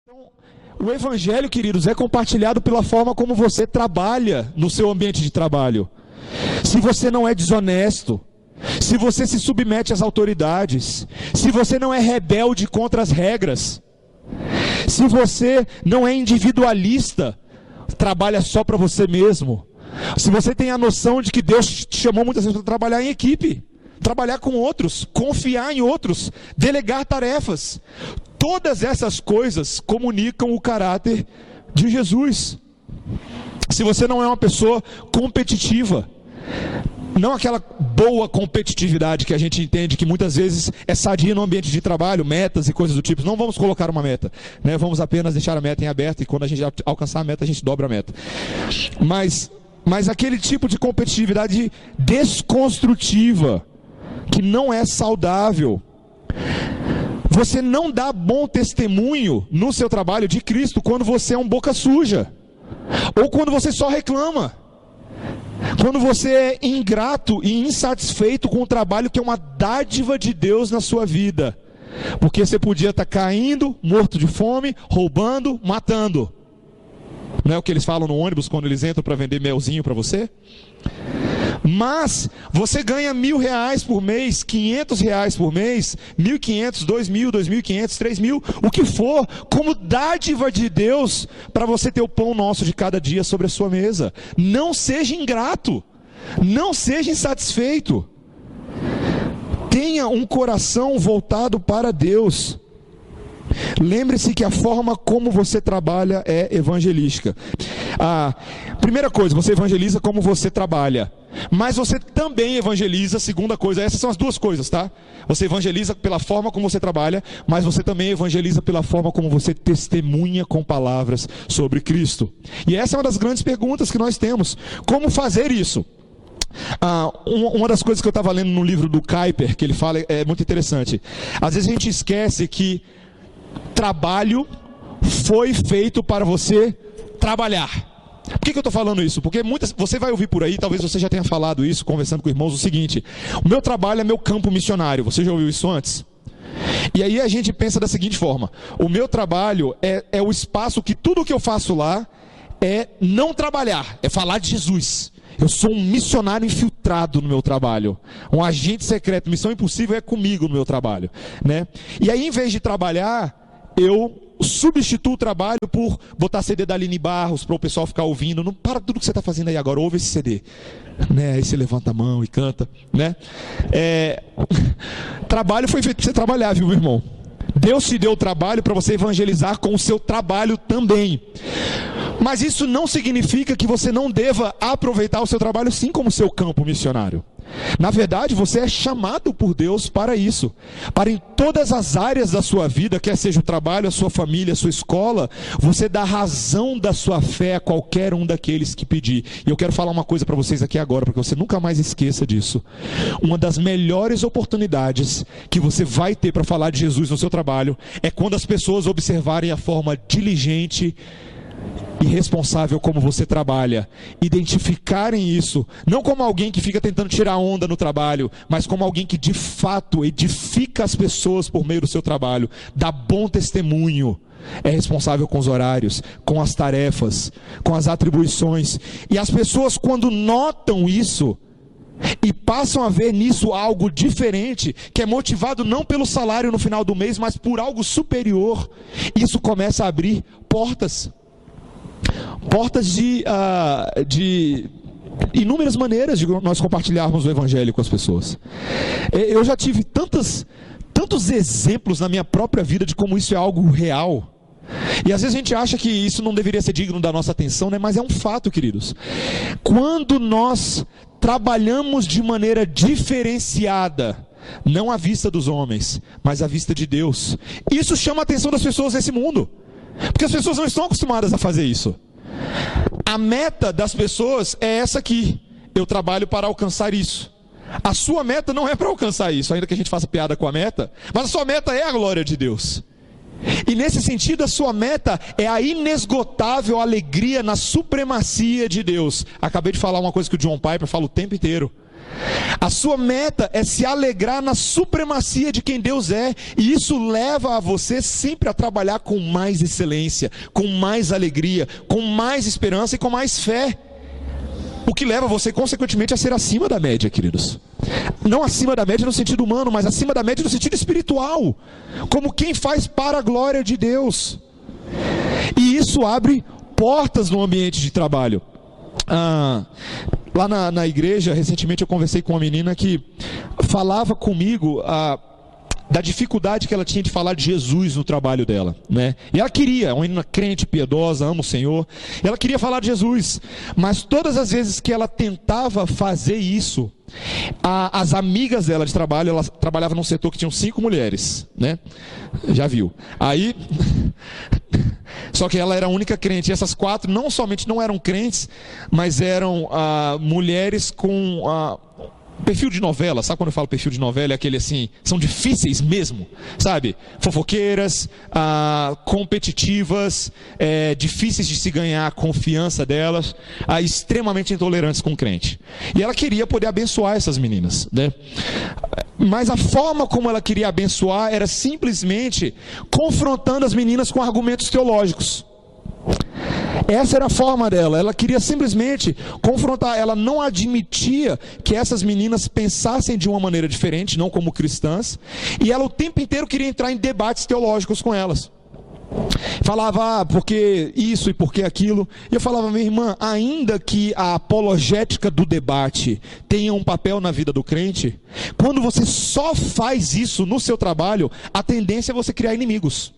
Então, o evangelho, queridos, é compartilhado pela forma como você trabalha no seu ambiente de trabalho. Se você não é desonesto, se você se submete às autoridades, se você não é rebelde contra as regras, se você não é individualista, trabalha só para você mesmo, se você tem a noção de que Deus te chamou muitas vezes para trabalhar em equipe, trabalhar com outros, confiar em outros, delegar tarefas, todas essas coisas comunicam o caráter de Jesus. Se você não é uma pessoa competitiva, não aquela boa competitividade que a gente entende que muitas vezes é sadia no ambiente de trabalho, metas e coisas do tipo, não vamos colocar uma meta, né? Vamos apenas deixar a meta em aberto e quando a gente alcançar a meta, a gente dobra a meta. Mas aquele tipo de competitividade desconstrutiva, que não é saudável. Você não dá bom testemunho no seu trabalho de Cristo quando você é um boca suja, ou quando você só reclama, quando você é ingrato e insatisfeito com o trabalho que é uma dádiva de Deus na sua vida, porque você podia estar caindo, morto de fome, roubando, matando. Não é o que eles falam no ônibus quando eles entram para vender melzinho para você? Mas você ganha R$1.000 por mês, R$500 por mês, 1.500, 2.000, 2.500, 3.000, o que for, como dádiva de Deus para você ter o pão nosso de cada dia sobre a sua mesa. Não seja ingrato, não seja insatisfeito. Tenha um coração voltado para Deus. Lembre-se que a forma como você trabalha é evangelística. Primeira coisa, você evangeliza como você trabalha, mas você também evangeliza, segunda coisa, essas são as duas coisas, tá? Você evangeliza pela forma como você trabalha, mas você também evangeliza pela forma como você testemunha com palavras sobre Cristo. E essa é uma das grandes perguntas que nós temos. Como fazer isso? Uma das coisas que eu estava lendo no livro do Kuyper, que ele fala, é muito interessante. Às vezes a gente esquece que trabalho foi feito para você trabalhar. Por que eu estou falando isso? Porque você vai ouvir por aí, talvez você já tenha falado isso, conversando com irmãos, o seguinte: o meu trabalho é meu campo missionário. Você já ouviu isso antes? E aí a gente pensa da seguinte forma: o meu trabalho é o espaço que tudo que eu faço lá é não trabalhar, é falar de Jesus. Eu sou um missionário infiltrado no meu trabalho, um agente secreto. Missão impossível é comigo no meu trabalho, né? E aí, em vez de trabalhar, eu substituo o trabalho por botar CD da Aline Barros para o pessoal ficar ouvindo. Não para tudo que você está fazendo aí agora, ouve esse CD, né? Aí você levanta a mão e canta, né? Trabalho foi feito para você trabalhar, viu, meu irmão? Deus te deu o trabalho para você evangelizar com o seu trabalho também. Mas isso não significa que você não deva aproveitar o seu trabalho sim como seu campo missionário. Na verdade, você é chamado por Deus para isso. Para em todas as áreas da sua vida, quer seja o trabalho, a sua família, a sua escola, você dá razão da sua fé a qualquer um daqueles que pedir. E eu quero falar uma coisa para vocês aqui agora, para que você nunca mais esqueça disso. Uma das melhores oportunidades que você vai ter para falar de Jesus no seu trabalho é quando as pessoas observarem a forma diligente e responsável como você trabalha, identificarem isso, não como alguém que fica tentando tirar onda no trabalho, mas como alguém que de fato edifica as pessoas por meio do seu trabalho, dá bom testemunho, é responsável com os horários, com as tarefas, com as atribuições. E as pessoas, quando notam isso e passam a ver nisso algo diferente, que é motivado não pelo salário no final do mês, mas por algo superior, isso começa a abrir portas de inúmeras maneiras de nós compartilharmos o evangelho com as pessoas. Eu já tive tantos exemplos na minha própria vida de como isso é algo real. E às vezes a gente acha que isso não deveria ser digno da nossa atenção, né? Mas é um fato, queridos. Quando nós trabalhamos de maneira diferenciada, não à vista dos homens, mas à vista de Deus, isso chama a atenção das pessoas nesse mundo. Porque as pessoas não estão acostumadas a fazer isso. A meta das pessoas é essa aqui: eu trabalho para alcançar isso. A sua meta não é para alcançar isso, ainda que a gente faça piada com a meta, mas a sua meta é a glória de Deus. E nesse sentido, a sua meta é a inesgotável alegria na supremacia de Deus. Acabei de falar uma coisa que o John Piper fala o tempo inteiro. A sua meta é se alegrar na supremacia de quem Deus é, e isso leva a você sempre a trabalhar com mais excelência, com mais alegria, com mais esperança e com mais fé. O que leva você, consequentemente, a ser acima da média, queridos. Não acima da média no sentido humano, mas acima da média no sentido espiritual. Como quem faz para a glória de Deus. E isso abre portas no ambiente de trabalho. Lá na igreja, recentemente eu conversei com uma menina que falava comigo da dificuldade que ela tinha de falar de Jesus no trabalho dela, né? E ela queria, uma menina crente, piedosa, ama o Senhor, ela queria falar de Jesus, mas todas as vezes que ela tentava fazer isso, as amigas dela de trabalho, ela trabalhava num setor que tinham 5 mulheres, né? Já viu? Aí, só que ela era a única crente, e essas 4 não somente não eram crentes, mas eram mulheres com perfil de novela. Sabe quando eu falo perfil de novela? É aquele assim, são difíceis mesmo, sabe? Fofoqueiras, competitivas, difíceis de se ganhar a confiança delas, extremamente intolerantes com o crente. E ela queria poder abençoar essas meninas, né? Mas a forma como ela queria abençoar era simplesmente confrontando as meninas com argumentos teológicos. Essa era a forma dela, ela queria simplesmente confrontar, ela não admitia que essas meninas pensassem de uma maneira diferente, não como cristãs, e ela o tempo inteiro queria entrar em debates teológicos com elas. Falava, porque isso e porque aquilo, e eu falava, minha irmã, ainda que a apologética do debate tenha um papel na vida do crente, quando você só faz isso no seu trabalho, a tendência é você criar inimigos.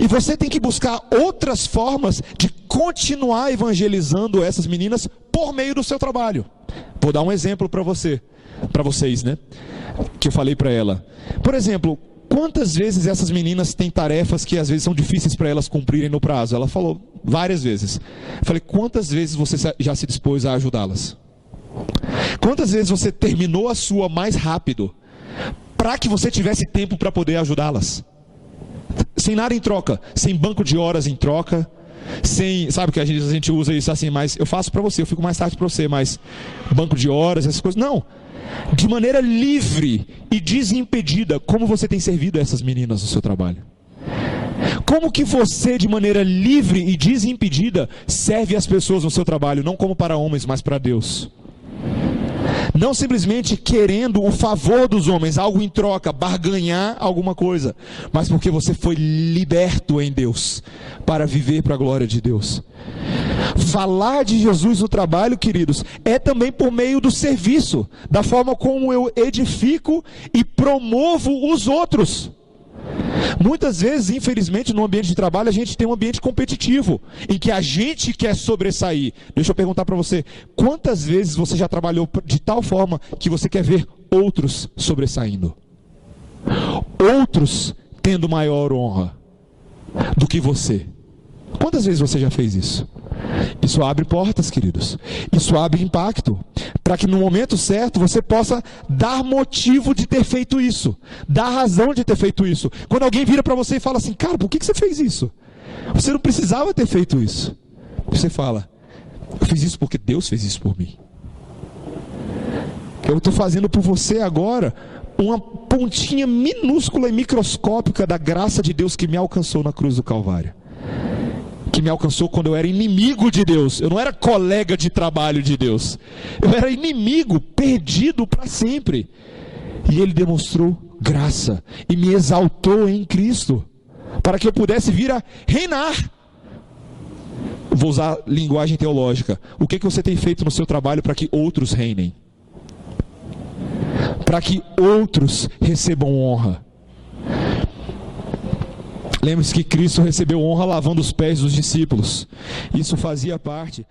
E você tem que buscar outras formas de continuar evangelizando essas meninas por meio do seu trabalho. Vou dar um exemplo para vocês, né? Que eu falei para ela. Por exemplo, quantas vezes essas meninas têm tarefas que às vezes são difíceis para elas cumprirem no prazo? Ela falou várias vezes. Eu falei, quantas vezes você já se dispôs a ajudá-las? Quantas vezes você terminou a sua mais rápido para que você tivesse tempo para poder ajudá-las? Sem nada em troca, sem banco de horas em troca, sem, sabe que a gente usa isso assim, mas eu faço para você, eu fico mais tarde para você, mas banco de horas, essas coisas, não, de maneira livre e desimpedida. Como você tem servido a essas meninas no seu trabalho? Como que você, de maneira livre e desimpedida, serve as pessoas no seu trabalho, não como para homens, mas para Deus? Não simplesmente querendo o favor dos homens, algo em troca, barganhar alguma coisa, mas porque você foi liberto em Deus, para viver para a glória de Deus. Falar de Jesus no trabalho, queridos, é também por meio do serviço, da forma como eu edifico e promovo os outros. Muitas vezes, infelizmente, no ambiente de trabalho, a gente tem um ambiente competitivo, em que a gente quer sobressair. Deixa eu perguntar para você, quantas vezes você já trabalhou de tal forma que você quer ver outros sobressaindo? Outros tendo maior honra do que você? Quantas vezes você já fez isso? Isso abre portas, queridos. Isso abre impacto, para que no momento certo você possa dar motivo de ter feito isso, dar razão de ter feito isso. Quando alguém vira para você e fala assim, cara, por que você fez isso? Você não precisava ter feito isso. Você fala, eu fiz isso porque Deus fez isso por mim. Eu estou fazendo por você agora uma pontinha minúscula e microscópica da graça de Deus que me alcançou na cruz do Calvário. Que me alcançou quando eu era inimigo de Deus. Eu não era colega de trabalho de Deus. Eu era inimigo, perdido para sempre. E Ele demonstrou graça e me exaltou em Cristo, para que eu pudesse vir a reinar. Vou usar linguagem teológica. O que você tem feito no seu trabalho para que outros reinem? Para que outros recebam honra? Lembre-se que Cristo recebeu honra lavando os pés dos discípulos. Isso fazia parte